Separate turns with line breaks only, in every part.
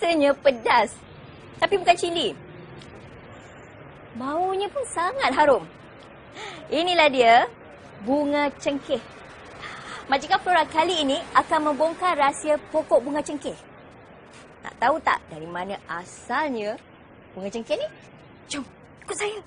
Rasanya pedas. Tapi bukan cili. Baunya pun sangat harum. Inilah dia, bunga cengkeh. Majika Flora kali ini akan membongkar rahsia pokok bunga cengkeh. Nak tahu tak dari mana asalnya bunga cengkeh ni? Jom, ikut saya.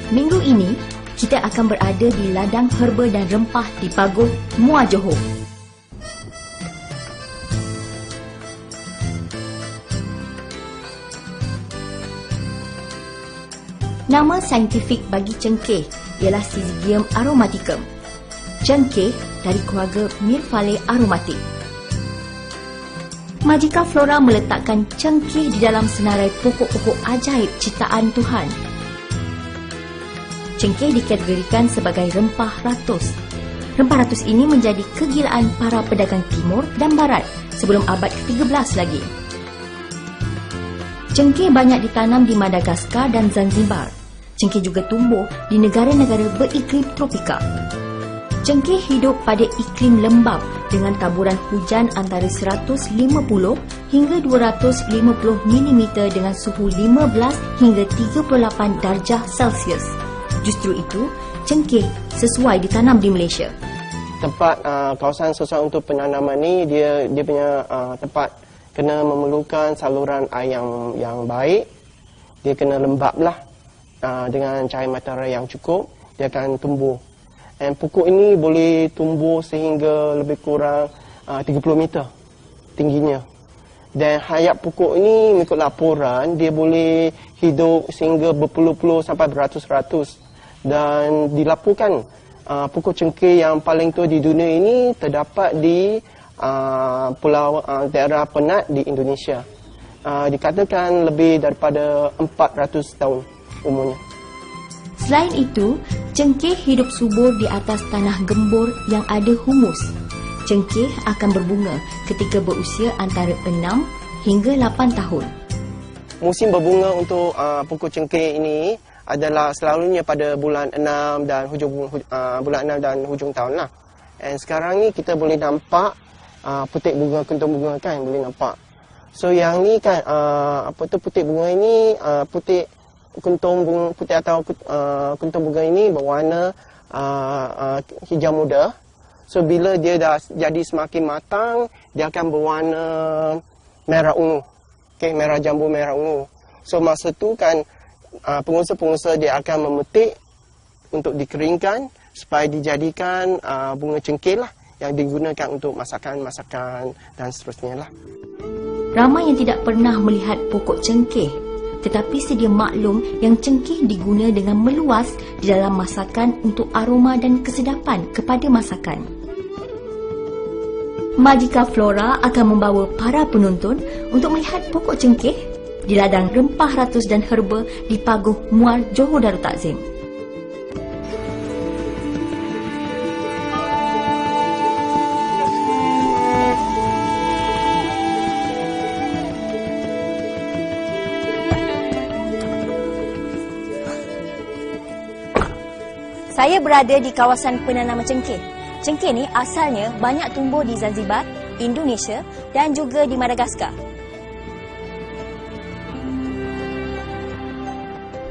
Minggu ini, kita akan berada di ladang herba dan rempah di Paguh, Muar Johor. Nama saintifik bagi cengkeh ialah Syzygium aromaticum. Cengkeh dari keluarga Myrfale aromatik. Majika Flora meletakkan cengkeh di dalam senarai pokok-pokok ajaib ciptaan Tuhan. Cengkeh dikategorikan sebagai rempah ratus. Rempah ratus ini menjadi kegilaan para pedagang timur dan barat sebelum abad ke-13 lagi. Cengkeh banyak ditanam di Madagaskar dan Zanzibar. Cengkeh juga tumbuh di negara-negara beriklim tropika. Cengkeh hidup pada iklim lembap dengan taburan hujan antara 150 hingga 250 mm dengan suhu 15 hingga 38 darjah Celsius. Justru itu, cengkeh sesuai ditanam di Malaysia.
Tempat kawasan sesuai untuk penanaman ni dia punya tempat kena memerlukan saluran air yang baik. Dia kena lembap lah dengan cahaya matahari yang cukup, dia akan tumbuh. Dan pokok ini boleh tumbuh sehingga lebih kurang 30 meter tingginya. Dan hayat pokok ini mengikut laporan dia boleh hidup sehingga berpuluh-puluh sampai beratus-ratus. Dan dilaporkan pokok cengkeh yang paling tua di dunia ini terdapat di pulau daerah Penat di Indonesia. Dikatakan lebih daripada 400 tahun umurnya.
Selain itu, cengkeh hidup subur di atas tanah gembur yang ada humus. Cengkeh akan berbunga ketika berusia antara 6 hingga 8 tahun.
Musim berbunga untuk pokok cengkeh ini adalah selalunya pada bulan 6 dan hujung tahun lah. Dan sekarang ni kita boleh nampak putik bunga, kuntum bunga kan, boleh nampak. So yang ni kan putik bunga ini putik kuntum bunga putih atau kuntum bunga ini berwarna hijau muda. So bila dia dah jadi semakin matang, dia akan berwarna merah ungu. Okay, merah jambu, merah ungu. So masa tu kan pengusaha-pengusaha dia akan memetik untuk dikeringkan supaya dijadikan bunga cengkeh lah yang digunakan untuk masakan-masakan dan seterusnya lah.
Ramai yang tidak pernah melihat pokok cengkeh, tetapi sedia maklum yang cengkeh diguna dengan meluas di dalam masakan untuk aroma dan kesedapan kepada masakan. Majika Flora akan membawa para penonton untuk melihat pokok cengkeh di ladang rempah ratus dan herba di Paguh, Muar Johor Darul Takzim.
Saya berada di kawasan penanaman cengkeh. Cengkeh ni asalnya banyak tumbuh di Zanzibar, Indonesia dan juga di Madagaskar.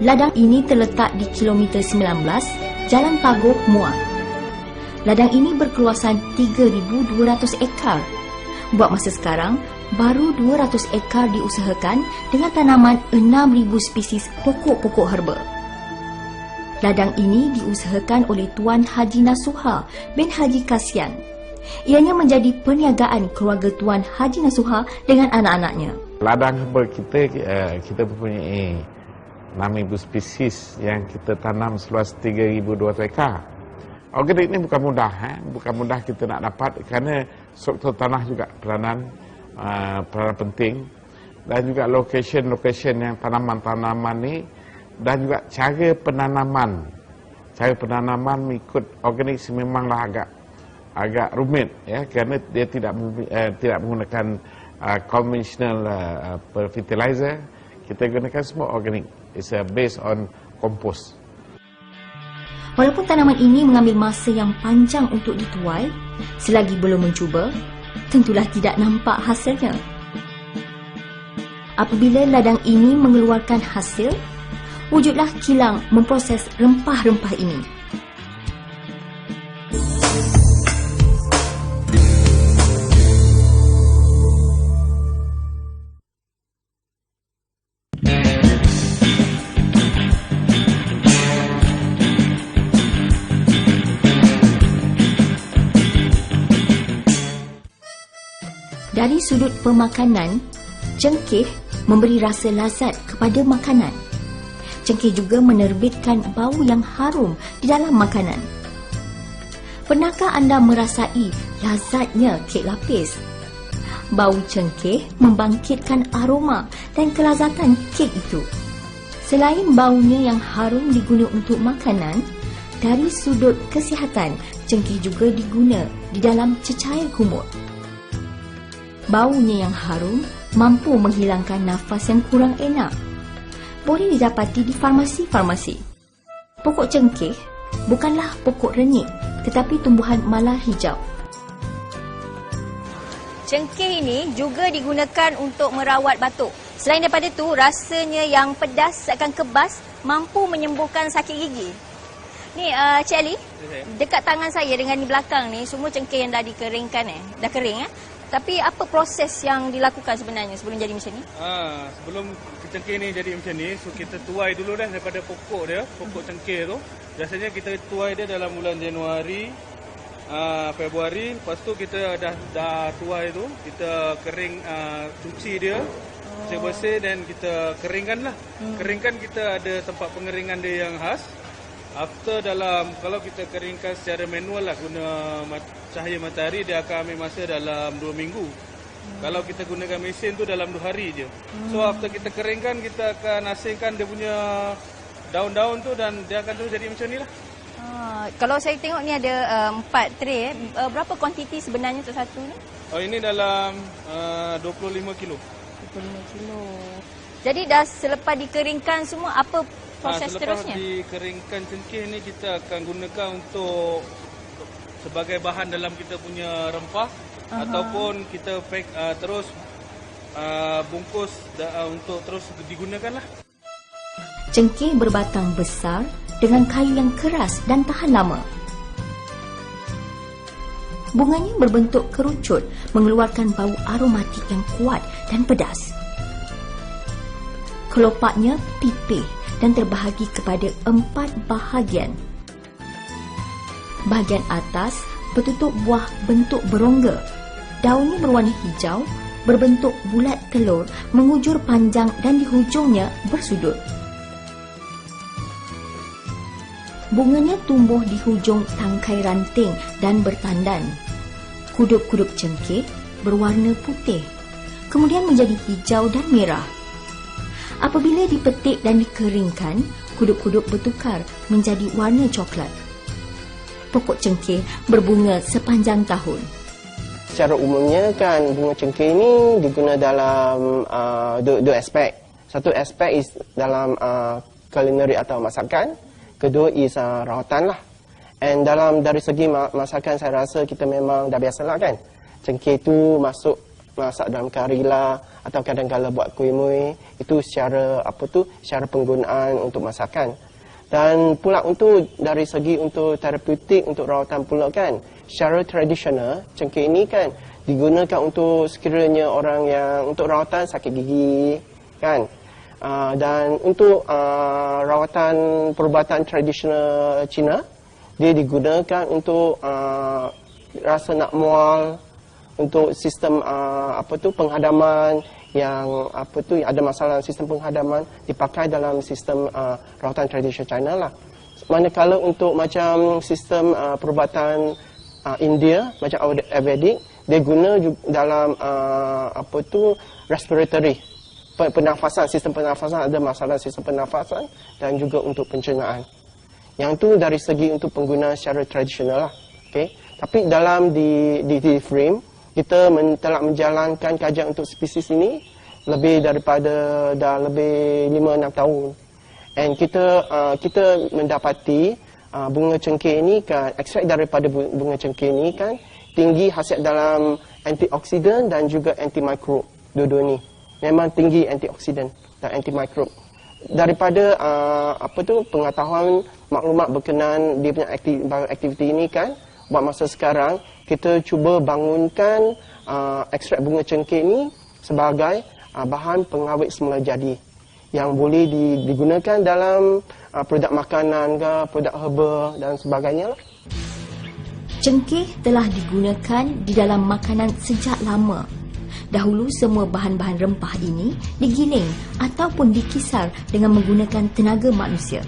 Ladang ini terletak di kilometer 19, Jalan Paguh, Muar. Ladang ini berkeluasan 3,200 ekar. Buat masa sekarang, baru 200 ekar diusahakan dengan tanaman 6,000 spesies pokok-pokok herba. Ladang ini diusahakan oleh Tuan Haji Nasuha bin Haji Kasian. Ianya menjadi perniagaan keluarga Tuan Haji Nasuha dengan anak-anaknya.
Ladang herba kita mempunyai 6,000 spesies yang kita tanam seluas 3,200 ekar. Organik ni bukan mudah, bukan mudah kita nak dapat kerana struktur tanah juga peranan penting, dan juga location yang tanaman-tanaman ni, dan juga cara penanaman. Cara penanaman mengikut organik memanglah agak rumit ya, kerana dia tidak menggunakan conventional fertilizer. Kita gunakan semua organik. It's based on compost.
Walaupun tanaman ini mengambil masa yang panjang untuk dituai, selagi belum mencuba, tentulah tidak nampak hasilnya. Apabila ladang ini mengeluarkan hasil, wujudlah kilang memproses rempah-rempah ini. Dari sudut pemakanan, cengkeh memberi rasa lazat kepada makanan. Cengkeh juga menerbitkan bau yang harum di dalam makanan. Pernahkah anda merasai lazatnya kek lapis? Bau cengkeh membangkitkan aroma dan kelazatan kek itu. Selain baunya yang harum diguna untuk makanan, dari sudut kesihatan, cengkeh juga diguna di dalam cecair kumur. Baunya yang harum mampu menghilangkan nafas yang kurang enak. Boleh didapati di farmasi-farmasi. Pokok cengkeh bukanlah pokok renyik, tetapi tumbuhan malar hijau.
Cengkeh ini juga digunakan untuk merawat batuk. Selain daripada itu, rasanya yang pedas akan kebas mampu menyembuhkan sakit gigi. Ni Cik Ali, dekat tangan saya dengan di belakang ni semua cengkeh yang dah dikeringkan dah kering Tapi apa proses yang dilakukan sebenarnya sebelum jadi macam ni?
Sebelum cengkeh ni jadi macam ni, so kita tuai dulu dah daripada pokok dia, pokok cengkeh tu. Biasanya kita tuai dia dalam bulan Januari, Februari. Lepas tu kita dah tuai tu, kita kering, cuci dia, bersih-bersih dan kita keringkan lah. Keringkan kita ada tempat pengeringan dia yang khas. After kalau kita keringkan secara manual lah guna cahaya matahari, dia akan ambil masa dalam 2 minggu. Kalau kita gunakan mesin tu dalam 2 hari je. So after kita keringkan, kita akan asingkan dia punya daun-daun tu dan dia akan terus jadi macam ni lah.
Kalau saya tengok ni ada 4 tray berapa kuantiti sebenarnya untuk satu ni?
Ini dalam 25 kilo.
25 kilo. Jadi dah selepas dikeringkan semua, apa proses seterusnya?
Selepas dikeringkan cengkeh ni, kita akan gunakan untuk sebagai bahan dalam kita punya rempah, ataupun kita pack terus bungkus untuk terus digunakan lah.
Cengkeh berbatang besar dengan kayu yang keras dan tahan lama. Bunganya berbentuk kerucut, mengeluarkan bau aromatik yang kuat dan pedas. Kelopaknya pipih dan terbahagi kepada 4 bahagian. Bahagian atas bertutup buah bentuk berongga. Daunnya berwarna hijau, berbentuk bulat telur, mengujur panjang dan di hujungnya bersudut. Bunganya tumbuh di hujung tangkai ranting dan bertandan. Kudup-kudup cengkeh berwarna putih, kemudian menjadi hijau dan merah. Apabila dipetik dan dikeringkan, kudup-kudup bertukar menjadi warna coklat. Pokok cengkeh berbunga sepanjang tahun.
Secara umumnya kan bunga cengkeh ini diguna dalam dua aspek. Satu aspek is dalam culinary atau masakan. Kedua is rawatan lah. And dari segi masakan, saya rasa kita memang dah biasalah kan. Cengkeh tu masak dalam kari lah, atau kadang-kadang buat kuih muih. Itu secara penggunaan untuk masakan. Dan pula dari segi untuk terapeutik, untuk rawatan pula kan, secara tradisional cengkeh ini kan digunakan untuk sekiranya orang yang untuk rawatan sakit gigi kan. Dan untuk rawatan perubatan tradisional Cina, dia digunakan untuk rasa nak mual, untuk sistem penghadaman yang ada masalah sistem penghadaman, dipakai dalam sistem rawatan tradisional China lah. Manakala untuk macam sistem perubatan India macam Ayurvedic, dia guna dalam respiratory, pernafasan, sistem pernafasan, ada masalah sistem pernafasan dan juga untuk pencernaan. Yang tu dari segi untuk penggunaan secara tradisional lah. Okay. Tapi dalam di frame, kita telah menjalankan kajian untuk spesies ini lebih daripada dah lebih 5-6 tahun. And kita mendapati bunga cengkeh ini kan, ekstrak daripada bunga cengkeh ini kan tinggi khasiat dalam antioksidan dan juga antimikrob. Dua-dua ni memang tinggi antioksidan dan antimikrob. Daripada pengetahuan maklumat berkenaan dia punya aktiviti ini kan, buat masa sekarang kita cuba bangunkan ekstrak bunga cengkeh ini sebagai bahan pengawet semula jadi yang boleh digunakan dalam produk makanan ke, produk herba dan sebagainya lah.
Cengkeh telah digunakan di dalam makanan sejak lama. Dahulu semua bahan-bahan rempah ini digiling ataupun dikisar dengan menggunakan tenaga manusia.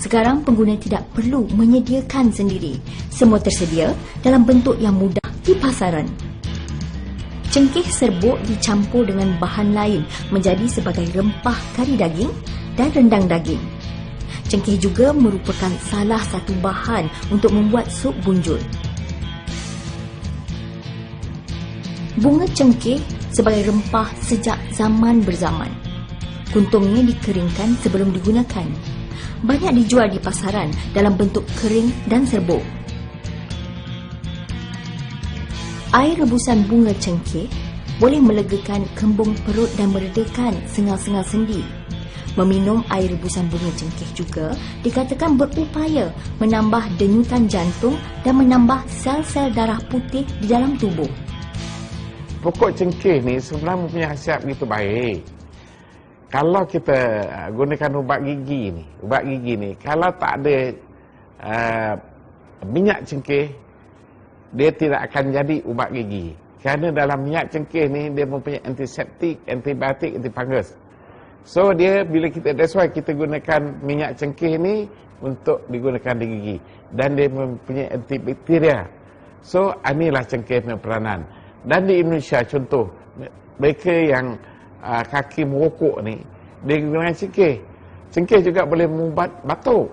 Sekarang pengguna tidak perlu menyediakan sendiri. Semua tersedia dalam bentuk yang mudah di pasaran. Cengkeh serbuk dicampur dengan bahan lain menjadi sebagai rempah kari daging dan rendang daging. Cengkeh juga merupakan salah satu bahan untuk membuat sup bunjul. Bunga cengkeh sebagai rempah sejak zaman berzaman. Kuntungnya dikeringkan sebelum digunakan. Banyak dijual di pasaran dalam bentuk kering dan serbuk. Air rebusan bunga cengkeh boleh melegakan kembung perut dan meredakan sengal-sengal sendi. Meminum air rebusan bunga cengkeh juga dikatakan berupaya menambah denyutan jantung dan menambah sel-sel darah putih di dalam tubuh.
Pokok cengkeh ni sebenarnya mempunyai khasiat begitu baik. Kalau kita gunakan ubat gigi ni, kalau tak ada minyak cengkeh, dia tidak akan jadi ubat gigi. Kerana dalam minyak cengkeh ni dia mempunyai antiseptik, antibiotik, antifungus. So dia bila that's why kita gunakan minyak cengkeh ni untuk digunakan di gigi, dan dia mempunyai antibakteria. So inilah cengkeh punya peranan. Dan di Indonesia contoh, mereka yang kaki merokok ni, dia gunakan cengkeh. Cengkeh juga boleh membuat batuk.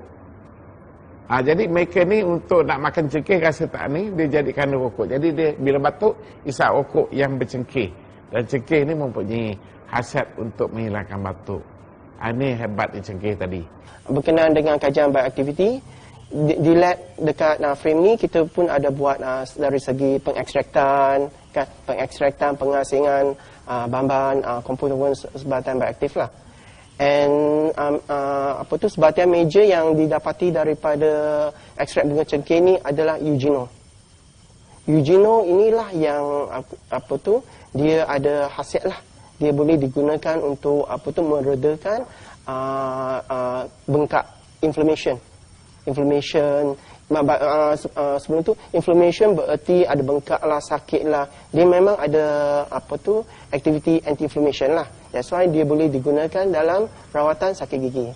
Jadi mereka ni untuk nak makan cengkeh rasa tak ni, dia jadikan rokok. Jadi dia bila batuk, isap rokok yang bercengkeh. Dan cengkeh ni mempunyai khasiat untuk menghilangkan batuk. Ini hebatnya cengkeh tadi.
Berkenaan dengan kajian bioaktiviti, di lab dekat frame ni kita pun ada buat dari segi pengekstraktan, kan, pengasingan bahan-bahan komponen sebatan bioaktif lah. And sebatian major yang didapati daripada ekstrak bunga cengkeh ni adalah eugenol. Eugenol inilah yang dia ada khasiat lah. Dia boleh digunakan untuk meredakan bengkak inflammation. Sebelum tu inflammation bererti ada bengkak lah, sakit lah. Dia memang ada aktiviti anti-inflammation lah. That's why dia boleh digunakan dalam rawatan sakit gigi.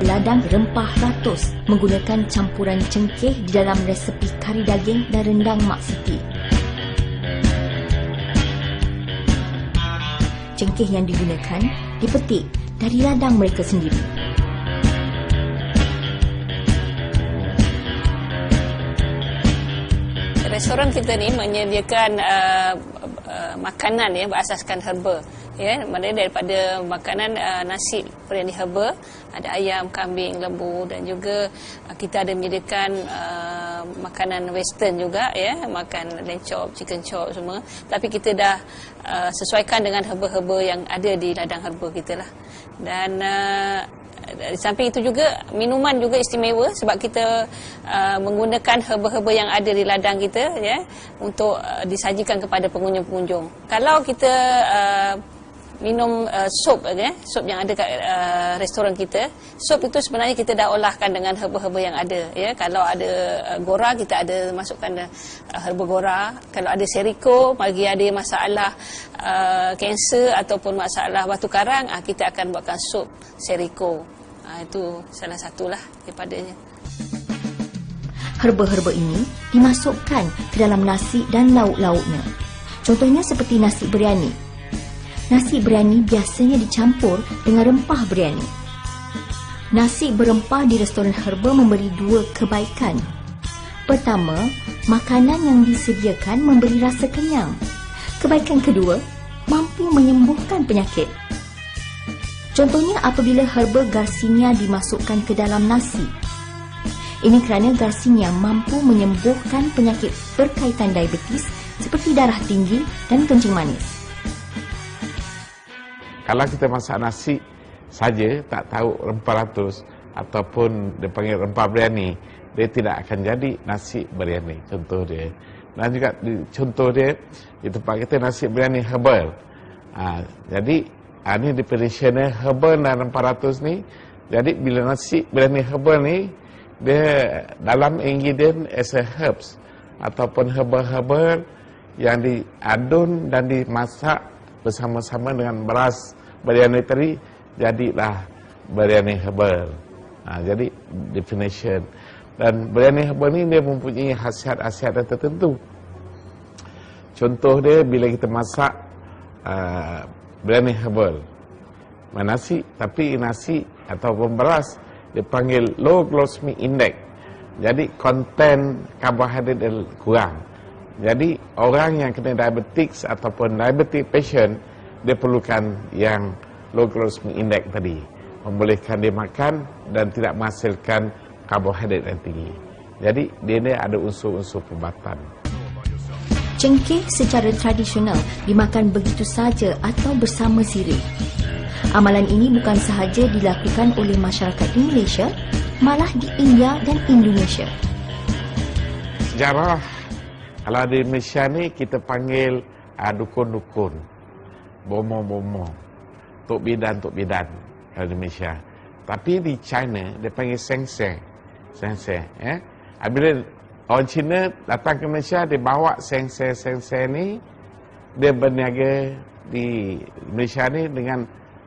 Ladang rempah ratus menggunakan campuran cengkeh di dalam resepi kari daging dan rendang Mak Siti. Cengkeh yang digunakan dipetik dari ladang mereka sendiri.
Restoran kita ni menyediakan makanan berasaskan herba. Maknanya daripada makanan nasi varian herba, ada ayam, kambing, lembu, dan juga kita ada menyediakan makanan western juga, makan lamb chop, chicken chop semua. Tapi kita dah sesuaikan dengan herba-herba yang ada di ladang herba kita lah. Dan di samping itu juga minuman juga istimewa sebab kita menggunakan herba-herba yang ada di ladang kita untuk disajikan kepada pengunjung-pengunjung. Kalau kita minum sup yang ada kat restoran kita, sup itu sebenarnya kita dah olahkan dengan herba-herba yang ada. Kalau ada gora, kita ada masukkan herba gora. Kalau ada seriko, bagi ada masalah kanser ataupun masalah batu karang, kita akan buatkan sup seriko. Itu salah satulah daripadanya.
Herba-herba ini dimasukkan ke dalam nasi dan lauk-lauknya. Contohnya seperti nasi biryani. Nasi biryani biasanya dicampur dengan rempah biryani. Nasi berempah di restoran herba memberi dua kebaikan. Pertama, makanan yang disediakan memberi rasa kenyang. Kebaikan kedua, mampu menyembuhkan penyakit. Contohnya apabila herba Garcinia dimasukkan ke dalam nasi. Ini kerana Garcinia mampu menyembuhkan penyakit berkaitan diabetes seperti darah tinggi dan kencing manis.
Kalau kita masak nasi saja, tak tahu rempah ratus ataupun dia panggil rempah biryani, dia tidak akan jadi nasi biryani. Contoh dia. Dan juga contoh dia, di tempat kita nasi biryani herbal. Jadi, ini definitionnya herbal dan rempah ratus ni. Jadi, bila nasi biryani herbal ni, dia dalam ingredient as a herbs ataupun herbal-herbal yang diadun dan dimasak bersama-sama dengan beras biryani tadi, jadilah biryani herbal. Jadi definition. Dan biryani herbal ni dia mempunyai khasiat-khasiat tertentu. Contoh dia bila kita masak biryani herbal, nasi, tapi nasi ataupun beras dia panggil low glycemic index. Jadi konten karbohidrat dia kurang. Jadi orang yang kena diabetes ataupun diabetic patient, dia perlukan yang low glycemic index tadi, membolehkan dia makan dan tidak menghasilkan karbohidrat yang tinggi. Jadi dia ada unsur-unsur perubatan.
Cengkeh secara tradisional dimakan begitu saja atau bersama sirih. Amalan ini bukan sahaja dilakukan oleh masyarakat di Malaysia, malah di India dan Indonesia.
Sejarah, kalau di Malaysia ni kita panggil dukun-dukun, bomo-bomo, tok bidan kalau di Malaysia. Tapi di China dia panggil sensei. Bila orang Cina datang ke Malaysia, dia bawa sensei ni, dia berniaga di Malaysia ni dengan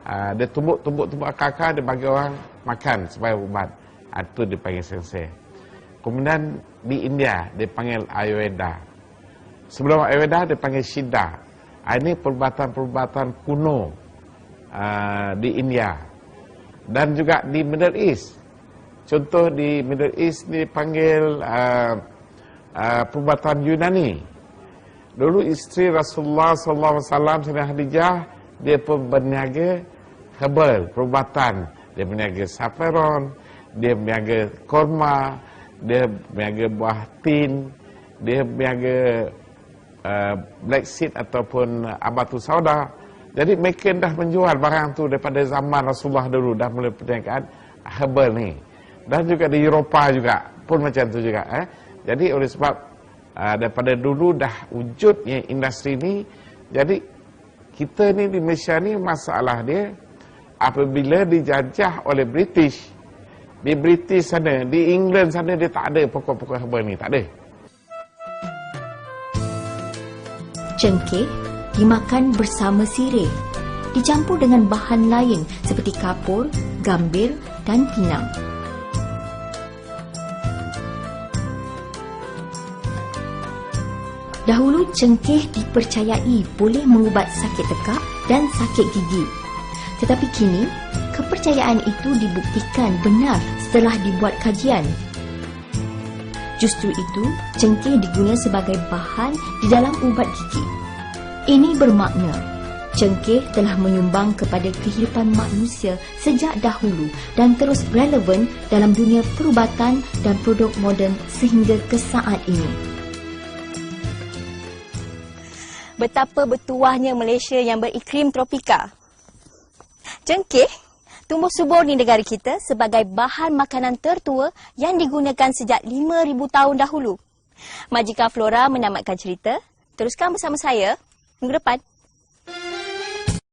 dia tumbuk akar-akar, dia bagi orang makan supaya ubat. Itu dipanggil sensei. Kemudian di India dia panggil Ayurveda. Sebelum Ayurveda dia panggil Siddha. Ini perubatan-perubatan kuno di India. Dan juga di Middle East. Contoh di Middle East ni panggil perubatan Yunani. Dulu isteri Rasulullah SAW, Sayyidah Khadijah, dia pun berniaga herbal, perubatan. Dia berniaga saffron, dia berniaga korma, dia berniaga buah tin, dia berniaga black seed ataupun abatu sauda. Jadi mereka dah menjual barang tu daripada zaman Rasulullah dulu, dah mulai perniagaan herbal ni. Dan juga di Eropah juga pun macam tu juga. Jadi oleh sebab daripada dulu dah wujudnya industri ni, jadi kita ni di Malaysia ni masalah dia apabila dijajah oleh British. Di British sana, di England sana dia tak ada pokok-pokok herbal ni, tak ada.
Cengkeh dimakan bersama sirih, dicampur dengan bahan lain seperti kapur, gambir dan pinang. Dahulu cengkeh dipercayai boleh mengubat sakit tekak dan sakit gigi. Tetapi kini, kepercayaan itu dibuktikan benar setelah dibuat kajian. Justru itu, cengkeh diguna sebagai bahan di dalam ubat gigi. Ini bermakna, cengkeh telah menyumbang kepada kehidupan manusia sejak dahulu dan terus relevan dalam dunia perubatan dan produk moden sehingga ke saat ini.
Betapa bertuahnya Malaysia yang beriklim tropika. Cengkeh tumbuh subur di negara kita sebagai bahan makanan tertua yang digunakan sejak 5,000 tahun dahulu. Majika Flora menamatkan cerita. Teruskan bersama saya minggu depan.